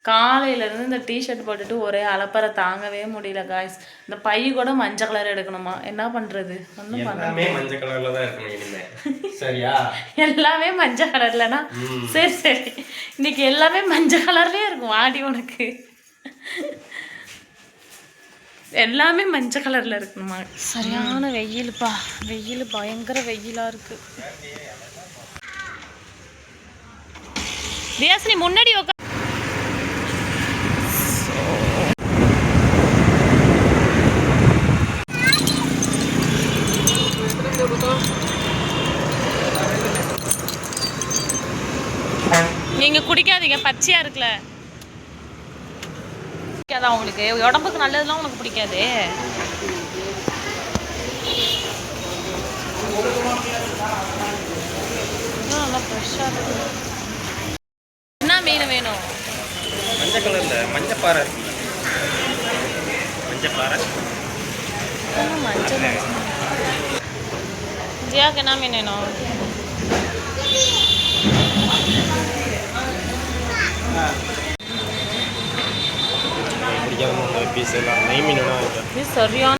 காலையிலேருந்து இந்த டிஷர்ட் போட்டுட்டு ஒரே அலப்பறை தாங்கவே முடியல காய்ஸ். இந்த பை கூட மஞ்சள் கலர் எடுக்கணுமா, என்ன பண்ணுறது? ஒன்றும் பண்ணாமே மஞ்சள் கலரில் தான் இருக்கணும் இனிமேல். சரியா? எல்லாமே மஞ்சள் கலர்லனா சரி சரி, இன்னைக்கு எல்லாமே மஞ்சள் கலர்லேயே இருக்கும். வாடி உனக்கு எல்லாமே மஞ்சள் கலரில் இருக்கணுமா? சரியான வெயிலுப்பா, வெயில் பயங்கர வெயிலாக இருக்குது. தியாசினி முன்னாடி உட்கா. நீங்க குடிக்காதீங்க, பச்சையா இருக்குல்ல. பிடிக்காதா உங்களுக்கு? உடம்புக்கு நல்லதுலாம் உனக்கு பிடிக்காது. நல்லா ஃப்ரெஷ்ஷாக இருக்கு. என்ன மீன் வேணும்? மஞ்சள் கலர்ல மஞ்சப்பாறை இருக்குல்ல, மஞ்சப்பாறை. மஞ்சள் ஜியாக்கு என்ன மீன் வேணும்? பீஸ் எல்லாம் நெய் மீன் சரியான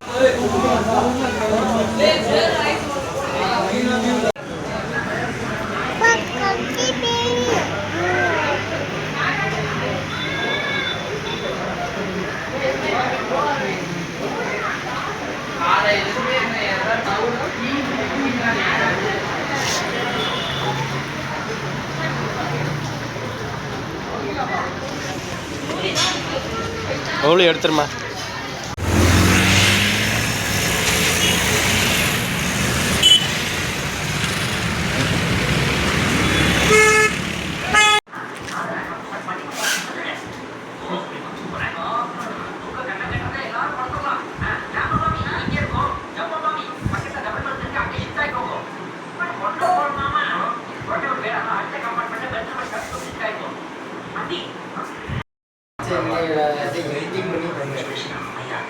எவ்வளோ எடுத்துருமா.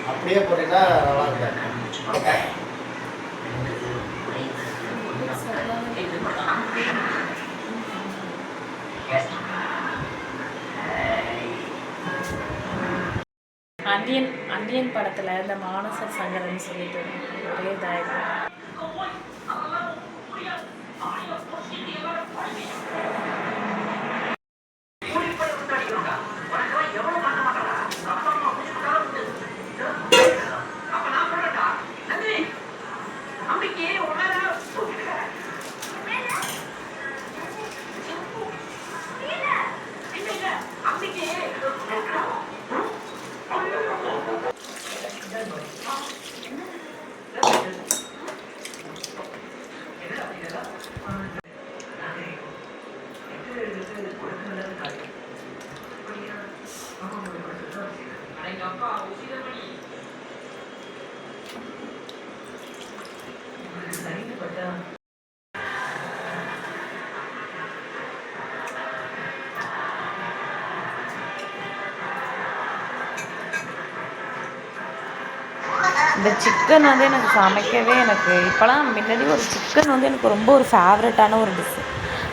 அப்படியே போட்டீங்கன்னா நல்லா இருக்கும். அந்தியன் படத்தில் இந்த மானசர் சங்கரன் சொல்லிட்டு ஒரே இதாயிடும். இந்த சிக்கன் வந்து எனக்கு சமைக்கவே எனக்கு இப்போலாம் முன்னாடி ஒரு சிக்கன் வந்து எனக்கு ரொம்ப ஒரு ஃபேவரட்டான ஒரு டிஷ்ஷு.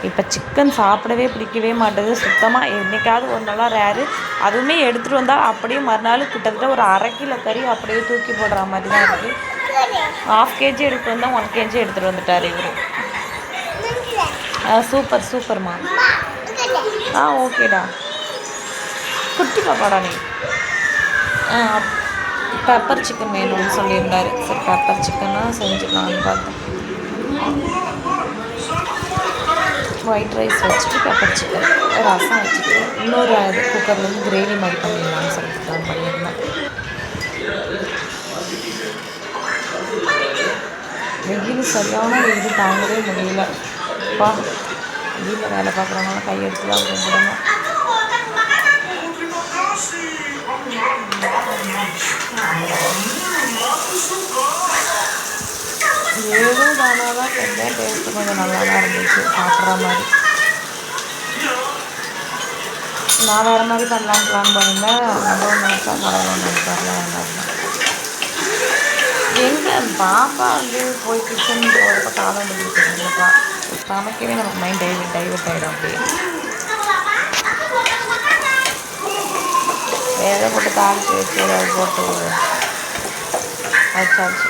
இப்போ சிக்கன் சாப்பிடவே பிடிக்கவே மாட்டேது சுத்தமாக. என்றைக்காவது ஒரு நாளாக ரேரு, அதுவுமே எடுத்துகிட்டு வந்தால் அப்படியே மறுநாள் கிட்டத்தட்ட ஒரு 1/2 கிலோ கறி அப்படியே தூக்கி போடுற மாதிரி தான் இருக்குது. 1/2 kg எடுத்துகிட்டு வந்தால் 1 kg எடுத்துகிட்டு வந்துட்டார் இவர். சூப்பர் சூப்பர்மா. ஓகேடா, குட்டி பாப்பாடா நீ. பெப்பர் சிக்கன் வேணும்னு சொல்லியிருந்தாரு. சரி பெப்பர் சிக்கனாக செஞ்சுக்கலான்னு பார்த்தேன். ஒயிட் ரைஸ் வச்சுட்டு பெப்பர் சிக்கன், ரசம் வச்சுட்டு இன்னொரு குக்கர்லேருந்து கிரேவி மாதிரி பண்ணிடலான்னு சொல்லிட்டு தான் பண்ணியிருந்தேன். வெயில் சரியான வெயில் தாங்கவே முடியல. வீட்டில் வேலை பார்க்குறவங்க கையெடுத்து தான் கும்பிடணும். ஏதோ தானாக கொஞ்சம் டேஸ்ட்டு கொஞ்சம் நல்லா தான் இருந்துச்சு சாப்பிட்ற மாதிரி. நான் வேறு மாதிரி பண்ணலான்னு பிளான் பண்ணியிருந்தேன். நம்ம ஒன்று நினச்சா கடவுள் ஒன்று நினைப்பார்ல வேண்டாம். எங்கே பாப்பா வந்து போய் கிச்சன் போகிறப்ப காலம் வந்துருக்குப்பா, சமைக்கவே நமக்கு மைண்ட் டைவர்ட் ஆகிடும். அப்படியே எதை போட்டு தாளித்து வச்சு ஏதாவது போட்டு வச்சாச்சு.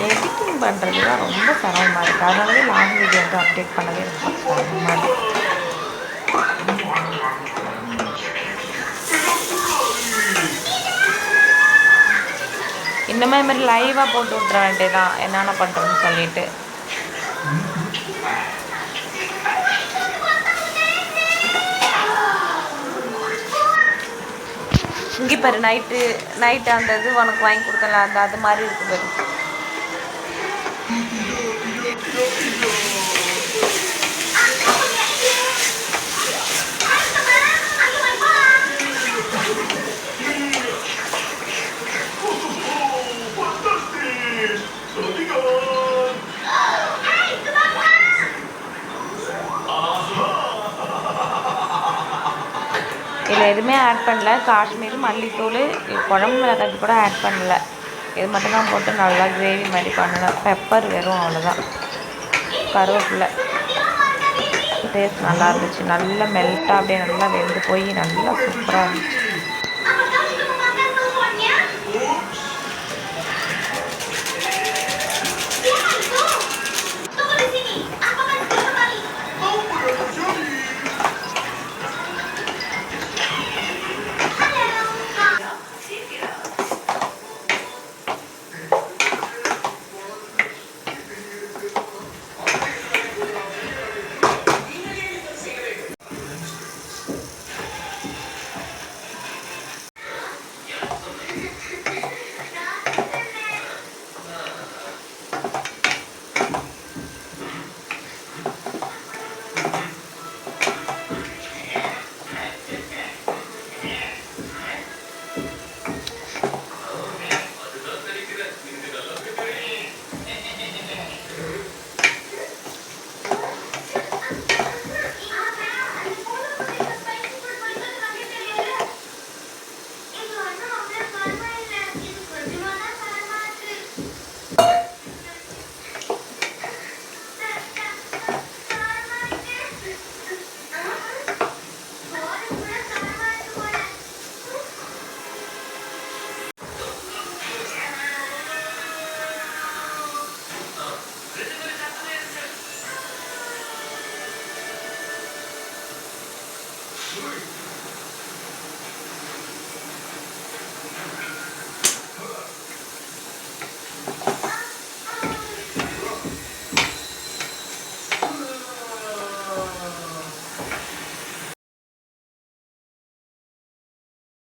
எடிட்டிங் பண்ணுறது தான் ரொம்ப சிரமமாக இருக்குது. அதனாலே லாங் வீடியோ வந்து அப்டேட் பண்ணவே ரொம்ப சிரமமாக இருக்குது. இன்னுமே இதுமாதிரி லைவாக போட்டு விட்ற வேண்டியதான் என்னென்ன பண்ணுறோன்னு சொல்லிட்டு. இங்கே பாரு நைட்டு அந்த இது உனக்கு வாங்கி கொடுத்தல அந்த அது மாதிரி இருக்கு பாரு. இதில் எதுவுமே ஆட் பண்ணல. காஷ்மீர் மல்லித்தூள் குழம்பு மிளகாய் கூட ஆட் பண்ணல. இது மட்டும்தான் போட்டு நல்லா கிரேவி மாதிரி பண்ணணும். பெப்பர் வெறும் அவ்வளோதான். கருவேப்பிலை டேஸ்ட் நல்லா இருந்துச்சு. நல்லா மெல்ட்டாக அப்படியே நல்லா வெந்து போய் நல்லா சூப்பராக இருந்துச்சு.